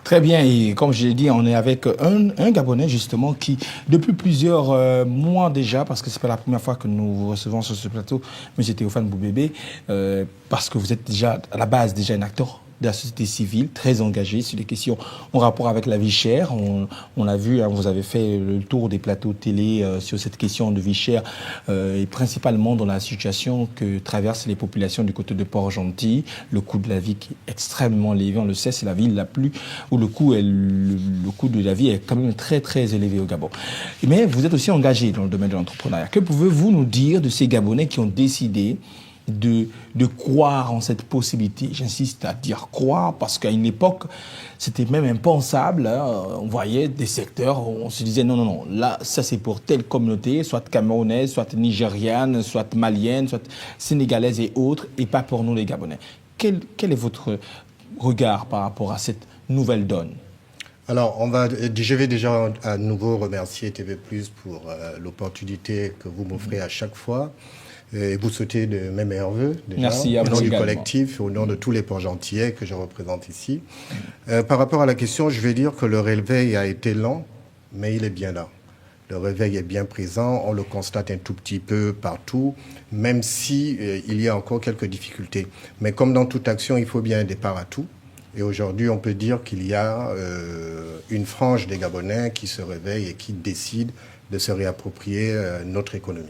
Très bien, et comme je l'ai dit, on est avec un Gabonais justement qui, depuis plusieurs mois déjà, parce que c'est pas la première fois que nous vous recevons sur ce plateau, M. Théophane Boubébé, parce que vous êtes déjà à la base déjà un acteur de la société civile, très engagé sur les questions en rapport avec la vie chère. On a vu, hein, vous avez fait le tour des plateaux télé sur cette question de vie chère, et principalement dans la situation que traversent les populations du côté de Port-Gentil. Le coût de la vie qui est extrêmement élevé, on le sait, c'est la ville la plus, où le coût de la vie est quand même très très élevé au Gabon. Mais vous êtes aussi engagé dans le domaine de l'entrepreneuriat. Que pouvez-vous nous dire de ces Gabonais qui ont décidé de croire en cette possibilité? J'insiste à dire croire parce qu'à une époque, c'était même impensable. Hein. On voyait des secteurs où on se disait non, non, non, là, ça c'est pour telle communauté, soit camerounaise, soit nigériane, soit malienne, soit sénégalaise et autres, et pas pour nous les Gabonais. Quel est votre regard par rapport à cette nouvelle donne? Alors, je vais déjà à nouveau remercier TV+ pour l'opportunité que vous m'offrez à chaque fois. Et vous souhaitez de mes meilleurs vœux, déjà, merci à vous au nom du également. collectif, au nom de tous les Port-Gentillais que je représente ici. Par rapport à la question, je vais dire que le réveil a été lent, mais il est bien là. Le réveil est bien présent, on le constate un tout petit peu partout, même si il y a encore quelques difficultés. Mais comme dans toute action, il faut bien un départ à tout. Et aujourd'hui, on peut dire qu'il y a une frange des Gabonais qui se réveille et qui décide de se réapproprier notre économie.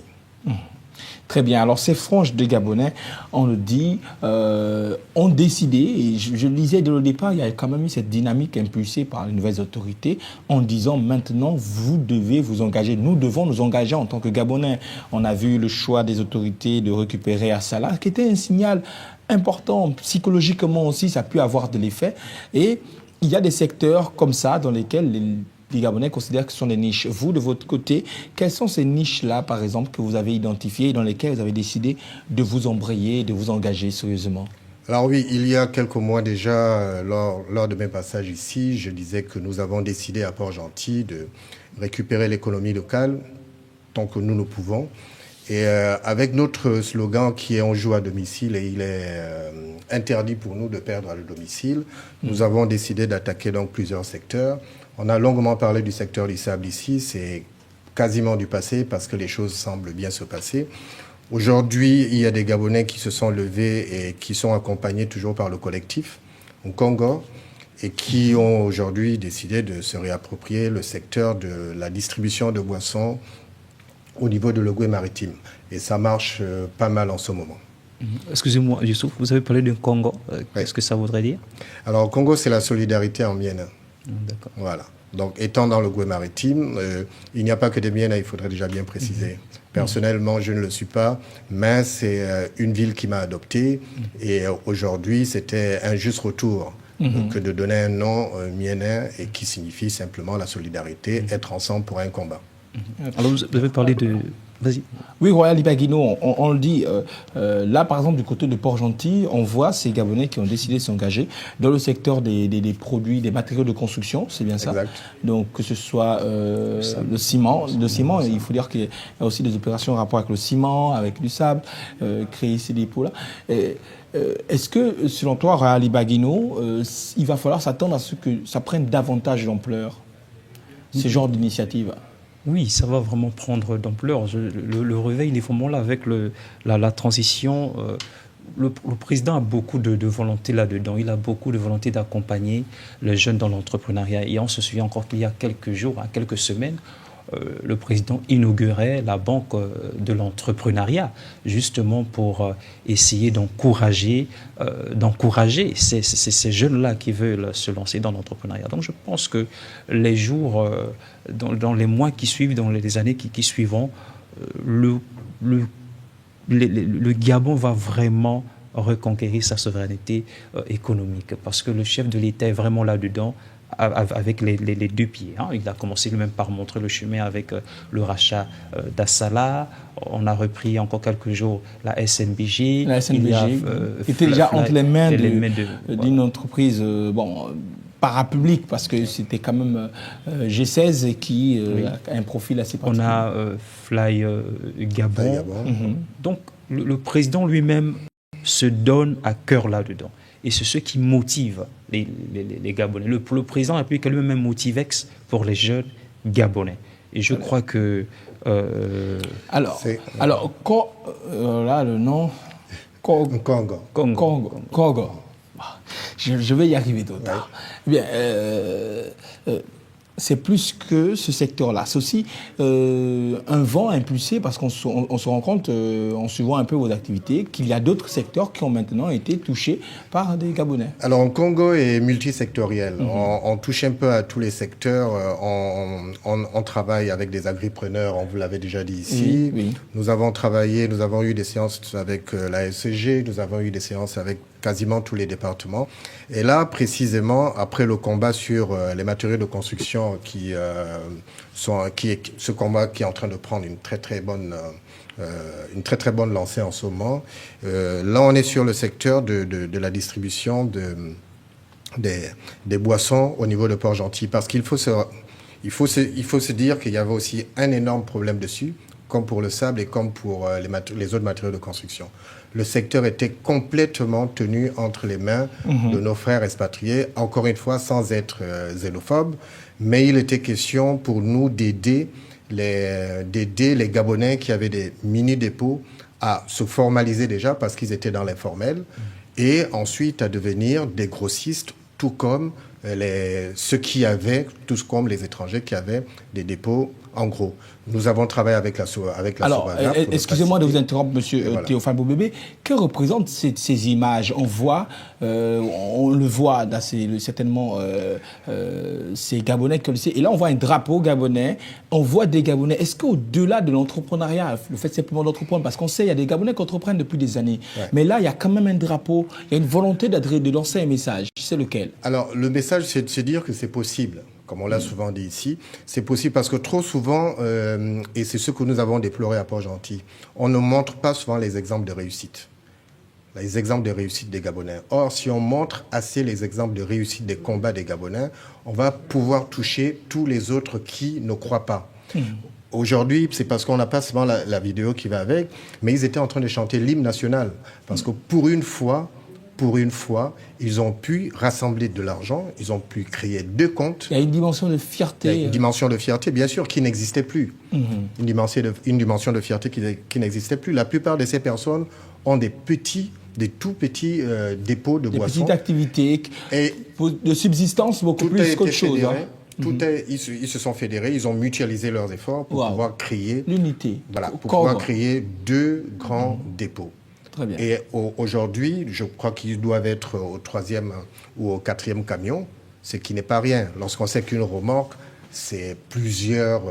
Très bien. Alors, ces franges de Gabonais, on le dit, ont décidé, et je le disais dès le départ, il y a quand même eu cette dynamique impulsée par les nouvelles autorités en disant maintenant, vous devez vous engager, nous devons nous engager en tant que Gabonais. On a vu le choix des autorités de récupérer Assala, qui était un signal important, psychologiquement aussi, ça a pu avoir de l'effet. Et il y a des secteurs comme ça dans lesquels les Gabonais considèrent que ce sont des niches. Vous, de votre côté, quelles sont ces niches-là, par exemple, que vous avez identifiées et dans lesquelles vous avez décidé de vous embrayer, de vous engager sérieusement? Alors oui, il y a quelques mois déjà, lors de mes passages ici, je disais que nous avons décidé à Port-Gentil de récupérer l'économie locale tant que nous pouvons. Et avec notre slogan qui est « On joue à domicile » et il est interdit pour nous de perdre à le domicile, nous avons décidé d'attaquer donc plusieurs secteurs. On a longuement parlé du secteur du sable ici, c'est quasiment du passé parce que les choses semblent bien se passer. Aujourd'hui, il y a des Gabonais qui se sont levés et qui sont accompagnés toujours par le collectif au Congo et qui ont aujourd'hui décidé de se réapproprier le secteur de la distribution de boissons au niveau de l'Ogooué maritime. Et ça marche pas mal en ce moment. Excusez-moi, Youssouf, vous avez parlé d'un Congo. Qu'est-ce que ça voudrait dire? Alors, au Congo, c'est la solidarité en Miena. D'accord. Voilà. Donc, étant dans l'Ogooué maritime, il n'y a pas que des Miena, il faudrait déjà bien préciser. Personnellement, je ne le suis pas, mais c'est une ville qui m'a adopté. Et aujourd'hui, c'était un juste retour que de donner un nom mienais et qui signifie simplement la solidarité, être ensemble pour un combat. Alors, vous avez parlé de... Vas-y. Oui, Royal Ibaguino, on le dit, là par exemple du côté de Port-Gentil, on voit ces Gabonais qui ont décidé de s'engager dans le secteur des produits, des matériaux de construction, c'est bien ça? Exact. Donc que ce soit le ciment, il faut dire qu'il y a aussi des opérations en rapport avec le ciment, avec du sable, créer ces dépôts-là. Est-ce que, selon toi, Royal Ibaguino, il va falloir s'attendre à ce que ça prenne davantage d'ampleur, ce genre d'initiative? Oui, ça va vraiment prendre d'ampleur. Le réveil, il est vraiment là avec la transition. Le président a beaucoup de volonté là-dedans. Il a beaucoup de volonté d'accompagner les jeunes dans l'entrepreneuriat. Et on se souvient encore qu'il y a quelques jours, quelques semaines, le président inaugurait la banque de l'entrepreneuriat, justement pour essayer d'encourager ces jeunes-là qui veulent se lancer dans l'entrepreneuriat. Donc je pense que les jours, dans les mois qui suivent, dans les années qui suivront, le Gabon va vraiment reconquérir sa souveraineté économique, parce que le chef de l'État est vraiment là-dedans, avec les deux pieds. Hein. Il a commencé lui-même par montrer le chemin avec le rachat d'Assala. On a repris encore quelques jours la SNBG. La SNBG était déjà entre les mains d'une entreprise parapublique, parce que c'était quand même G16 qui a un profil assez particulier. On a Fly Gabon. Donc le président lui-même se donne à cœur là-dedans. et c'est ce qui motive les Gabonais. Le président a pu quand même un motivex pour les jeunes Gabonais. Et je crois que... Alors, là, le nom... Congo. Congo. Je vais y arriver tôt tard. Bien, c'est plus que ce secteur-là. C'est aussi un vent impulsé parce qu'on se rend compte, en suivant un peu vos activités, qu'il y a d'autres secteurs qui ont maintenant été touchés par des Gabonais. Alors, le Congo est multisectoriel. On touche un peu à tous les secteurs. On travaille avec des agripreneurs, on vous l'avait déjà dit ici. Oui. Nous avons eu des séances avec la SCG, nous avons eu des séances avec quasiment tous les départements. Et là, précisément, après le combat sur les matériaux de construction ce combat qui est en train de prendre une très très bonne lancée en ce moment. Là, on est sur le secteur de la distribution des boissons au niveau de Port-Gentil, parce qu'il faut se dire qu'il y avait aussi un énorme problème dessus, comme pour le sable et comme pour les autres matériaux de construction. Le secteur était complètement tenu entre les mains de nos frères expatriés, encore une fois sans être xénophobe, mais il était question pour nous d'aider les Gabonais qui avaient des mini-dépôts à se formaliser déjà parce qu'ils étaient dans l'informel et ensuite à devenir des grossistes, tout comme comme les étrangers qui avaient des dépôts en gros. Nous avons travaillé avec la Alors, excusez-moi de vous interrompre, monsieur Théophane Boubébé. Que représentent ces images? On le voit certainement ces Gabonais que et là on voit un drapeau gabonais, on voit des Gabonais. Est-ce qu'au-delà de l'entrepreneuriat, le fait simplement d'entreprendre, parce qu'on sait il y a des Gabonais qui entreprennent depuis des années, mais là il y a quand même un drapeau, il y a une volonté de lancer un message. C'est lequel? Alors le message, c'est de se dire que c'est possible. Comme on l'a souvent dit ici, c'est possible parce que trop souvent, et c'est ce que nous avons déploré à Port-Gentil, on ne montre pas souvent les exemples de réussite. Les exemples de réussite des Gabonais. Or, si on montre assez les exemples de réussite des combats des Gabonais, on va pouvoir toucher tous les autres qui ne croient pas. Aujourd'hui, c'est parce qu'on n'a pas seulement la vidéo qui va avec, mais ils étaient en train de chanter l'hymne national. Parce que pour une fois, ils ont pu rassembler de l'argent, ils ont pu créer 2 comptes. Il y a une dimension de fierté. Il y a une dimension de fierté, bien sûr, qui n'existait plus. Une dimension de fierté qui n'existait plus. La plupart de ces personnes ont des tout petits dépôts de boissons. Des petites activités de subsistance beaucoup plus qu'autre chose. Ils se sont fédérés, ils ont mutualisé leurs efforts pour pouvoir créer l'unité. Voilà, pour pouvoir créer 2 grands dépôts. Très bien. Et aujourd'hui, je crois qu'ils doivent être au 3e ou au 4e camion, ce qui n'est pas rien. Lorsqu'on sait qu'une remorque, c'est plusieurs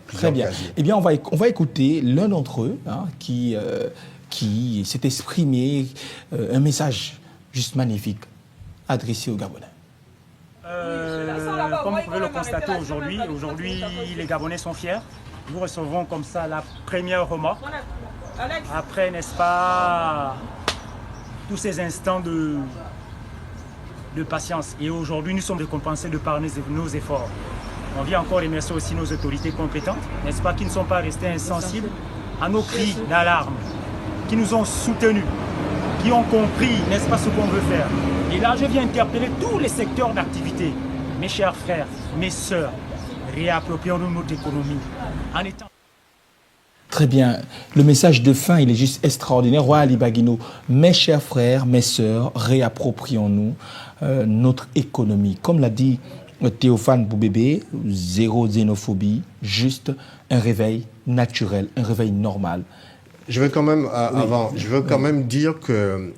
Très bien. casiers. Eh bien, on va écouter l'un d'entre eux qui s'est exprimé, un message juste magnifique adressé aux Gabonais. Comme vous pouvez le constater aujourd'hui, les Gabonais sont fiers. Nous recevons comme ça la première remorque. Après, n'est-ce pas, tous ces instants de patience. Et aujourd'hui, nous sommes récompensés de par nos efforts. On vient encore remercier aussi nos autorités compétentes, n'est-ce pas, qui ne sont pas restées insensibles à nos cris d'alarme, qui nous ont soutenus, qui ont compris, n'est-ce pas, ce qu'on veut faire. Et là, je viens interpeller tous les secteurs d'activité. Mes chers frères, mes sœurs, réapproprions-nous notre économie en étant... Très bien. Le message de fin, il est juste extraordinaire. Roi Ali Baguino, mes chers frères, mes sœurs, réapproprions-nous notre économie. Comme l'a dit Théophane Boubébé, 0 xénophobie, juste un réveil naturel, un réveil normal. Je veux quand même dire que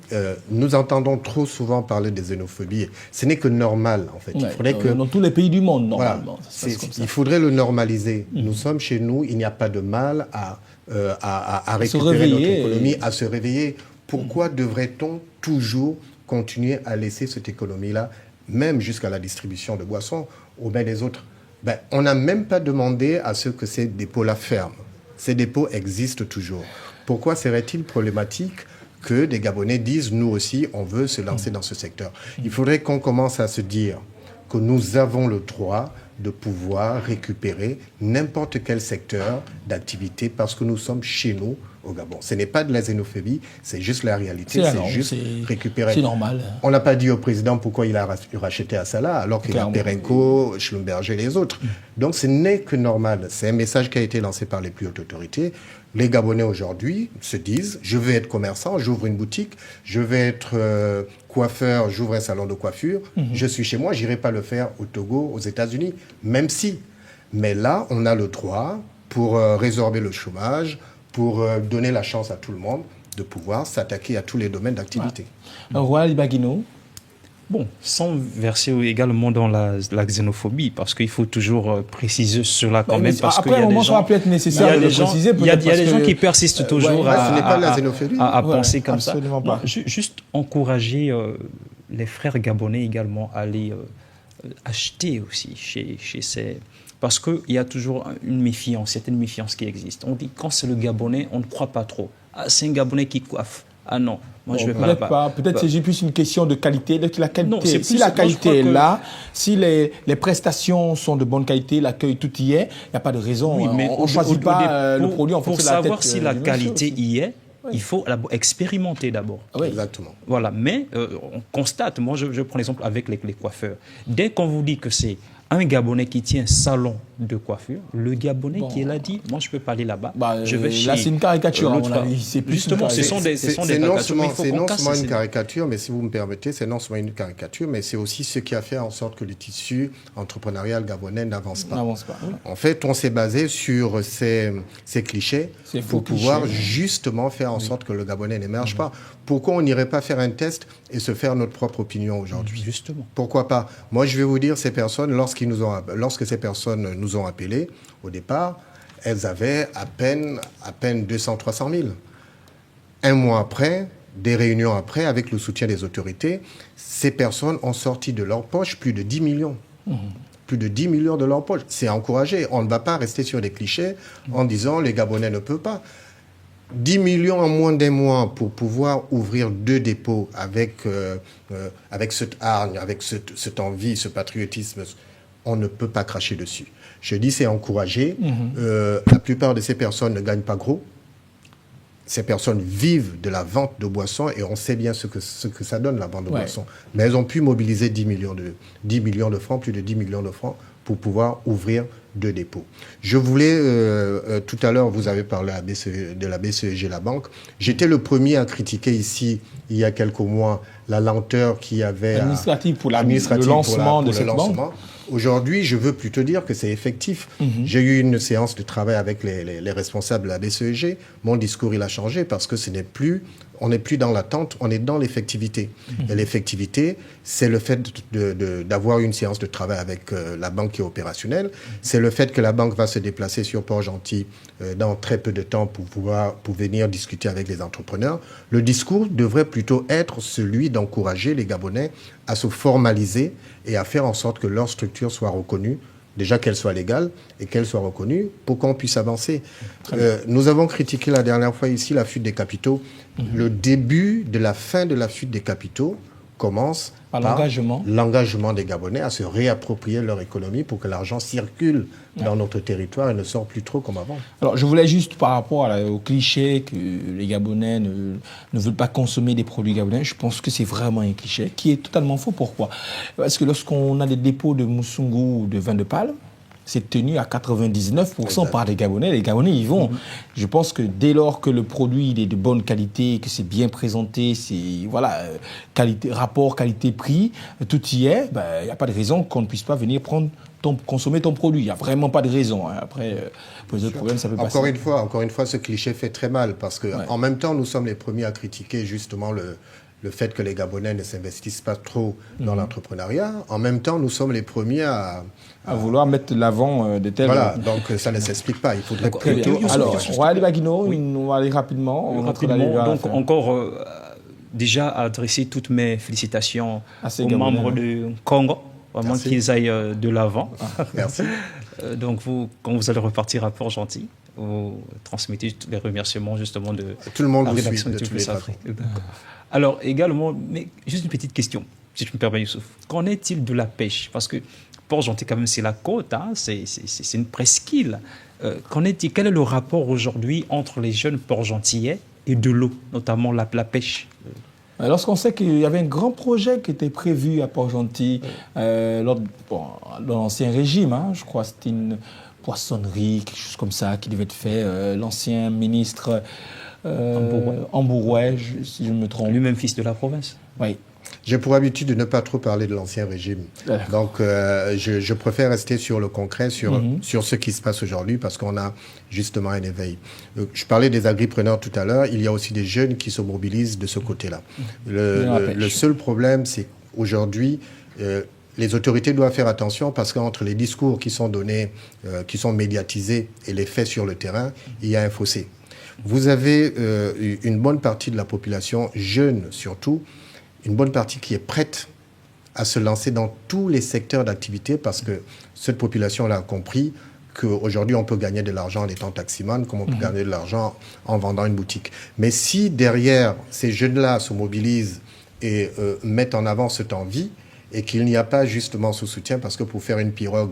nous entendons trop souvent parler des xénophobies. Ce n'est que normal, en fait. Il faudrait dans tous les pays du monde, normalement. Voilà, il faudrait le normaliser. Nous sommes chez nous, il n'y a pas de mal à récupérer notre économie, à se réveiller. Pourquoi devrait-on toujours continuer à laisser cette économie-là, même jusqu'à la distribution de boissons, aux mains des autres? On n'a même pas demandé à ce que ces dépôts-là ferment. Ces dépôts existent toujours. Pourquoi serait-il problématique que des Gabonais disent « nous aussi, on veut se lancer dans ce secteur ». Il faudrait qu'on commence à se dire que nous avons le droit de pouvoir récupérer n'importe quel secteur d'activité parce que nous sommes chez nous au Gabon. Ce n'est pas de la xénophobie, c'est juste la réalité, c'est juste récupérer. C'est normal. On n'a pas dit au président pourquoi il a racheté Assala alors qu'il a Perenco, Schlumberger et les autres. Donc ce n'est que normal. C'est un message qui a été lancé par les plus hautes autorités. Les Gabonais aujourd'hui se disent, je veux être commerçant, j'ouvre une boutique, je veux être coiffeur, j'ouvre un salon de coiffure, je suis chez moi, j'irai pas le faire au Togo, aux États-Unis, même si. Mais là, on a le droit pour résorber le chômage, pour donner la chance à tout le monde de pouvoir s'attaquer à tous les domaines d'activité. Royal Baguino. Bon, sans verser également dans la xénophobie, parce qu'il faut toujours préciser cela quand même. Parce après, un moment, ça va peut-être nécessaire de le préciser. Il y a des gens qui persistent toujours à penser comme ça. Pas. Juste encourager les frères gabonais également à aller acheter aussi chez ces... Parce qu'il y a toujours une méfiance, certaine méfiance qui existe. On dit quand c'est le Gabonais, on ne croit pas trop. Ah, c'est un Gabonais qui coiffe. Ah non, moi je ne vais pas. Peut-être c'est plus une question de qualité. Non, si la qualité est là, si les prestations sont de bonne qualité, l'accueil, tout y est, il n'y a pas de raison. Oui, mais on ne choisit pas le produit en fonction de la tête. Pour savoir si la qualité y est, il faut expérimenter d'abord. Oui. Exactement. Voilà, mais on constate, moi je prends l'exemple avec les coiffeurs. Dès qu'on vous dit que c'est un Gabonais qui tient un salon de coiffure, le Gabonais qui l'a dit, moi je ne peux pas aller là-bas, je vais chez... Là c'est une caricature, à mon avis. Justement, ce sont des caricatures. C'est non seulement une caricature, mais si vous me permettez, c'est non seulement une caricature, mais c'est aussi ce qui a fait en sorte que le tissu entrepreneurial gabonais n'avance pas. Oui. En fait, on s'est basé sur ces clichés pour pouvoir justement faire en sorte que le Gabonais n'émerge pas. Pourquoi on n'irait pas faire un test et se faire notre propre opinion aujourd'hui? Justement. Pourquoi pas? Moi, je vais vous dire, ces personnes, lorsque ces personnes nous ont appelés, au départ, elles avaient à peine 200-300 000. Un mois après, des réunions après, avec le soutien des autorités, ces personnes ont sorti de leur poche plus de 10 millions. Plus de 10 millions de leur poche. C'est encouragé. On ne va pas rester sur des clichés en disant les Gabonais ne peuvent pas. 10 millions en moins d'un mois pour pouvoir ouvrir 2 dépôts avec cette hargne, avec cette envie, ce patriotisme, on ne peut pas cracher dessus. Je dis c'est encouragé. La plupart de ces personnes ne gagnent pas gros. Ces personnes vivent de la vente de boissons et on sait bien ce que ça donne, la vente de boissons. Mais elles ont pu mobiliser 10 millions de francs, plus de 10 millions de francs pour pouvoir ouvrir 2 dépôts. Je voulais, tout à l'heure, vous avez parlé de la BCEG, la banque. J'étais le premier à critiquer ici, il y a quelques mois, la lenteur qu'il y avait administrative pour le lancement de cette banque. Aujourd'hui, je veux plutôt dire que c'est effectif. J'ai eu une séance de travail avec les responsables de la BCEG. Mon discours, il a changé parce que on n'est plus dans l'attente, on est dans l'effectivité. Et l'effectivité, c'est le fait d'avoir une séance de travail avec la banque qui est opérationnelle. C'est le fait que la banque va se déplacer sur Port-Gentil dans très peu de temps pour venir discuter avec les entrepreneurs. Le discours devrait plutôt être celui d'encourager les Gabonais à se formaliser et à faire en sorte que leur structure soit reconnue, déjà qu'elle soit légale et qu'elle soit reconnue pour qu'on puisse avancer. Nous avons critiqué la dernière fois ici la fuite des capitaux. Le début de la fin de la fuite des capitaux commence par l'engagement des Gabonais à se réapproprier leur économie pour que l'argent circule dans notre territoire et ne sort plus trop comme avant. Alors, je voulais juste, par rapport au cliché que les Gabonais ne veulent pas consommer des produits gabonais, je pense que c'est vraiment un cliché qui est totalement faux. Pourquoi? Parce que lorsqu'on a des dépôts de moussoungou ou de vin de palme, c'est tenu à 99% par les Gabonais. Les Gabonais y vont. Je pense que dès lors que le produit est de bonne qualité, que c'est bien présenté, c'est rapport qualité-prix, tout y est, il n'y a pas de raison qu'on ne puisse pas venir consommer ton produit. Il n'y a vraiment pas de raison. Après, pour les autres problèmes, ça peut passer. Encore une fois, ce cliché fait très mal parce que en même temps, nous sommes les premiers à critiquer justement le fait que les Gabonais ne s'investissent pas trop dans l'entrepreneuriat. En même temps, nous sommes les premiers à vouloir mettre l'avant de tels... Voilà, donc ça ne s'explique pas. Il faudrait plutôt... Alors, on va aller Baguino, on va aller rapidement. Donc, encore déjà adresser toutes mes félicitations aux membres de Congo, vraiment qu'ils aillent de l'avant. Merci. Donc, quand vous allez repartir à Port-Gentil, vous transmettez les remerciements justement de tout le monde la rédaction de tous les Afrique. Alors également, mais juste une petite question, si je me permets, Youssouf. Qu'en est-il de la pêche? Parce que Port-Gentil, quand même, c'est la côte, c'est une presqu'île. Qu'en est-il? Quel est le rapport aujourd'hui entre les jeunes Port-Gentillais et de l'eau, notamment la pêche? Lorsqu'on sait qu'il y avait un grand projet qui était prévu à Port-Gentil dans l'ancien régime, hein, je crois que c'était une poissonnerie, quelque chose comme ça, qui devait être fait. L'ancien ministre Ambourouet, si je ne me trompe. Lui-même fils de la province. Oui. J'ai pour habitude de ne pas trop parler de l'ancien régime. Donc, je préfère rester sur le concret, sur ce qui se passe aujourd'hui, parce qu'on a justement un éveil. Je parlais des agripreneurs tout à l'heure. Il y a aussi des jeunes qui se mobilisent de ce côté-là. Le seul problème, c'est qu'aujourd'hui, les autorités doivent faire attention parce qu'entre les discours qui sont donnés, qui sont médiatisés et les faits sur le terrain, il y a un fossé. Vous avez une bonne partie de la population, jeune surtout, une bonne partie qui est prête à se lancer dans tous les secteurs d'activité parce que cette population-là a compris qu'aujourd'hui, on peut gagner de l'argent en étant taximan, comme on peut gagner de l'argent en vendant une boutique. Mais si derrière, ces jeunes-là se mobilisent et mettent en avant cette envie et qu'il n'y a pas justement ce soutien, parce que pour faire une pirogue,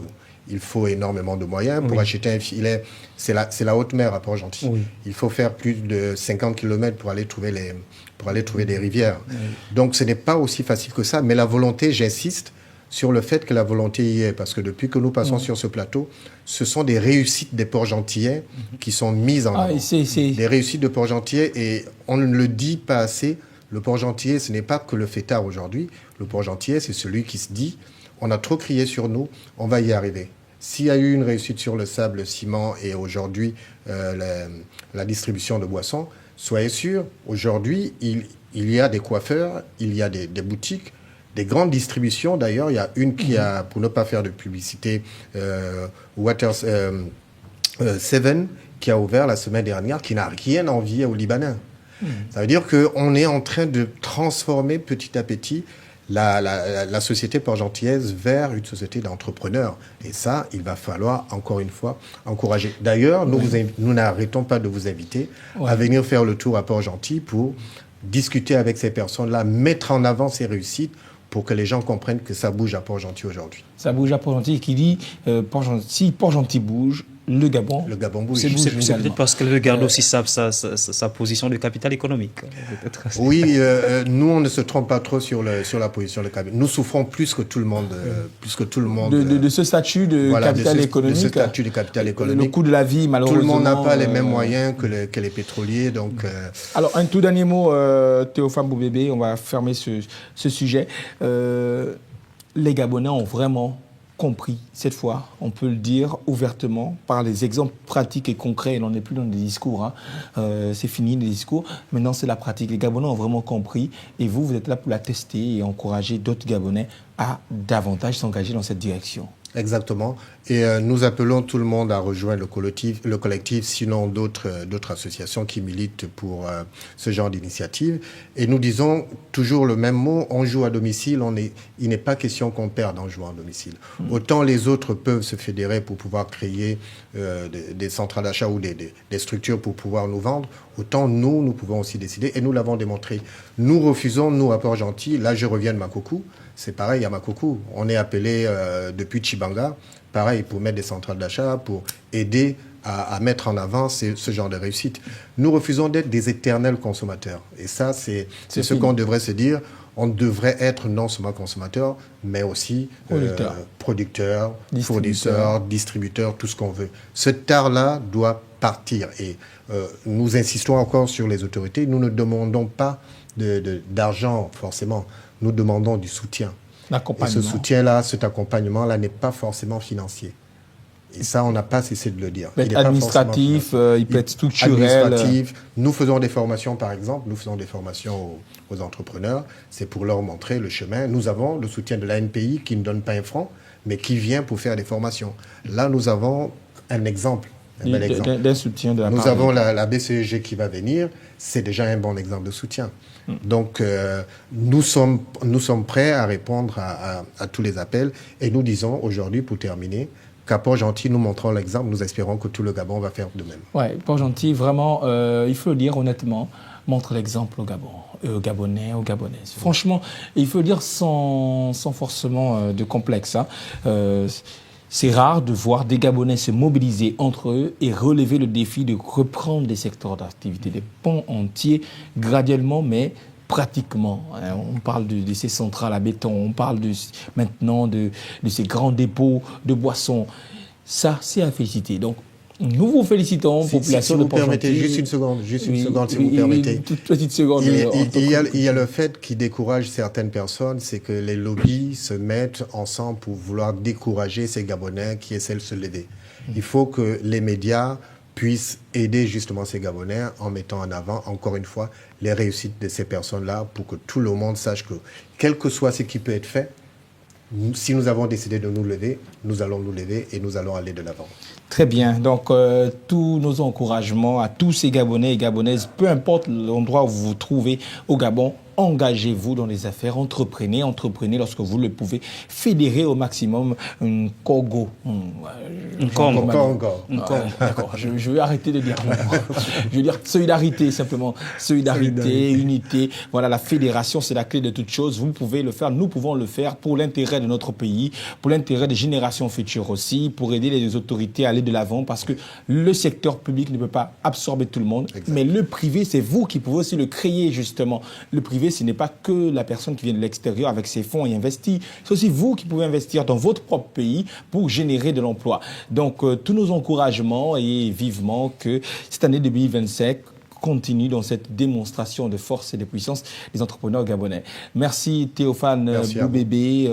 il faut énormément de moyens. Pour acheter un filet, c'est la haute mer à Port-Gentil. Oui. Il faut faire plus de 50 km pour aller trouver des rivières. Oui. Donc ce n'est pas aussi facile que ça. Mais la volonté, j'insiste sur le fait que la volonté y est. Parce que depuis que nous passons sur ce plateau, ce sont des réussites des Port-Gentillais qui sont mises en avant. Des réussites de Port-Gentillais. Et on ne le dit pas assez. Le Port-Gentillais, ce n'est pas que le fêtard aujourd'hui. Le Port-Gentillais, c'est celui qui se dit « on a trop crié sur nous, on va y arriver ». S'il y a eu une réussite sur le sable, le ciment et aujourd'hui la distribution de boissons, soyez sûrs, aujourd'hui, il y a des coiffeurs, il y a des boutiques, des grandes distributions. D'ailleurs, il y a une qui a, pour ne pas faire de publicité, Water 7, qui a ouvert la semaine dernière, qui n'a rien envié aux Libanais. Ça veut dire qu'on est en train de transformer petit à petit la société port-gentillaise vers une société d'entrepreneurs. Et ça, il va falloir, encore une fois, encourager. D'ailleurs, nous n'arrêtons pas de vous inviter à venir faire le tour à Port-Gentil pour discuter avec ces personnes-là, mettre en avant ces réussites pour que les gens comprennent que ça bouge à Port-Gentil aujourd'hui. Ça bouge à Port-Gentil, qui dit si Port-Gentil bouge, le Gabon bouge. C'est peut-être parce qu'elle veut garder aussi sa position de capital économique. Oui, nous, on ne se trompe pas trop sur la position de capital. Nous souffrons plus que tout le monde. De ce statut de capital économique. De ce statut de capital économique. Le coût de la vie, malheureusement. Tout le monde n'a pas les mêmes moyens que les pétroliers. Donc, Alors, un tout dernier mot, Théophane Boubébé, on va fermer ce sujet. Les Gabonais ont vraiment compris, cette fois, on peut le dire ouvertement, par les exemples pratiques et concrets. Il n'en est plus dans des discours. Hein. C'est fini les discours. Maintenant, c'est la pratique. Les Gabonais ont vraiment compris. Et vous êtes là pour la tester et encourager d'autres Gabonais à davantage s'engager dans cette direction. Exactement. Et nous appelons tout le monde à rejoindre le collectif, sinon d'autres associations qui militent pour ce genre d'initiative. Et nous disons toujours le même mot, on joue à domicile, il n'est pas question qu'on perde en jouant à domicile. Autant les autres peuvent se fédérer pour pouvoir créer des centrales d'achat ou des structures pour pouvoir nous vendre, autant nous pouvons aussi décider, et nous l'avons démontré. Nous refusons, nous, à Port-Gentil, là je reviens de Makoko, c'est pareil à Makoko. On est appelé depuis Tchibanga, pareil, pour mettre des centrales d'achat, pour aider à mettre en avant ce genre de réussite. Nous refusons d'être des éternels consommateurs. Et ça, c'est ce qu'on devrait se dire. On devrait être non seulement consommateur, mais aussi producteur, fournisseur, distributeur, tout ce qu'on veut. Ce art-là doit partir. Et nous insistons encore sur les autorités. Nous ne demandons pas d'argent, forcément. Nous demandons du soutien. Et ce soutien-là, cet accompagnement-là n'est pas forcément financier. Et ça, on n'a pas cessé de le dire. Il peut être administratif, il peut être structurel. Administratif. Nous faisons des formations, par exemple. Nous faisons des formations aux entrepreneurs. C'est pour leur montrer le chemin. Nous avons le soutien de l'ANPI qui ne donne pas un franc, mais qui vient pour faire des formations. Là, nous avons un exemple. D'un soutien de la part. Nous avons la BCEG qui va venir. C'est déjà un bon exemple de soutien. Donc, nous sommes prêts à répondre à tous les appels. Et nous disons aujourd'hui, pour terminer, qu'à Port-Gentil, nous montrons l'exemple. Nous espérons que tout le Gabon va faire de même. Oui, Port-Gentil, vraiment, il faut le dire honnêtement, montre l'exemple au Gabon, aux Gabonais, aux Gabonaises. Franchement, il faut le dire sans forcément de complexe. Hein. c'est rare de voir des Gabonais se mobiliser entre eux et relever le défi de reprendre des secteurs d'activité, des pans entiers, graduellement, mais pratiquement. On parle de ces centrales à béton, on parle maintenant de ces grands dépôts de boissons. Ça, c'est à féliciter. Donc, nous vous félicitons, population si de vous permettez, Port-Gentil. juste une seconde, si vous permettez. Une toute petite seconde. Il y a le fait qui décourage certaines personnes, c'est que les lobbies se mettent ensemble pour vouloir décourager ces Gabonais qui essaient de se lever. Il faut que les médias puissent aider justement ces Gabonais en mettant en avant, encore une fois, les réussites de ces personnes-là pour que tout le monde sache que, quel que soit ce qui peut être fait, si nous avons décidé de nous lever, nous allons nous lever et nous allons aller de l'avant. Très bien. Donc, tous nos encouragements à tous ces Gabonais et Gabonaises, peu importe l'endroit où vous vous trouvez au Gabon, engagez-vous dans les affaires, entreprenez lorsque vous le pouvez, fédérez au maximum un Congo. D'accord, je vais arrêter de dire je veux dire solidarité simplement. Solidarité, unité. Voilà, la fédération, c'est la clé de toute chose. Vous pouvez le faire, nous pouvons le faire pour l'intérêt de notre pays, pour l'intérêt des générations futures aussi, pour aider les autorités à aller de l'avant, parce que le secteur public ne peut pas absorber tout le monde. Exactement. Mais le privé, c'est vous qui pouvez aussi le créer justement. Le privé, ce n'est pas que la personne qui vient de l'extérieur avec ses fonds et investit. C'est aussi vous qui pouvez investir dans votre propre pays pour générer de l'emploi. Donc, tous nos encouragements et vivement que cette année 2025 continue dans cette démonstration de force et de puissance des entrepreneurs gabonais. Merci Théophane Boubébé,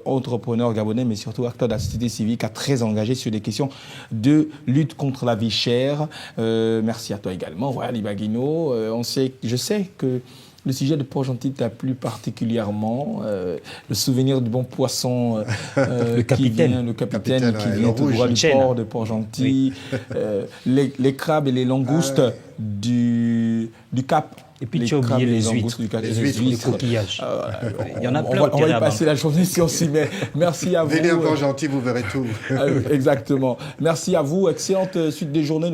entrepreneur gabonais, mais surtout acteur de la société civile, très engagé sur des questions de lutte contre la vie chère. Merci à toi également. Voilà, Libaguino. Je sais que le sujet de Port-Gentil t'a plu particulièrement. Le souvenir du bon poisson le capitaine qui vient tout droit du port de Port-Gentil. Oui. Les crabes et les langoustes du Cap. Et puis tu as oublié les huîtres, les coquillages. Il y en a plein. On va y passer la journée si on s'y met. Merci à vous. Venez à Port-Gentil, vous verrez tout. Exactement. Merci à vous. Excellente suite des journées.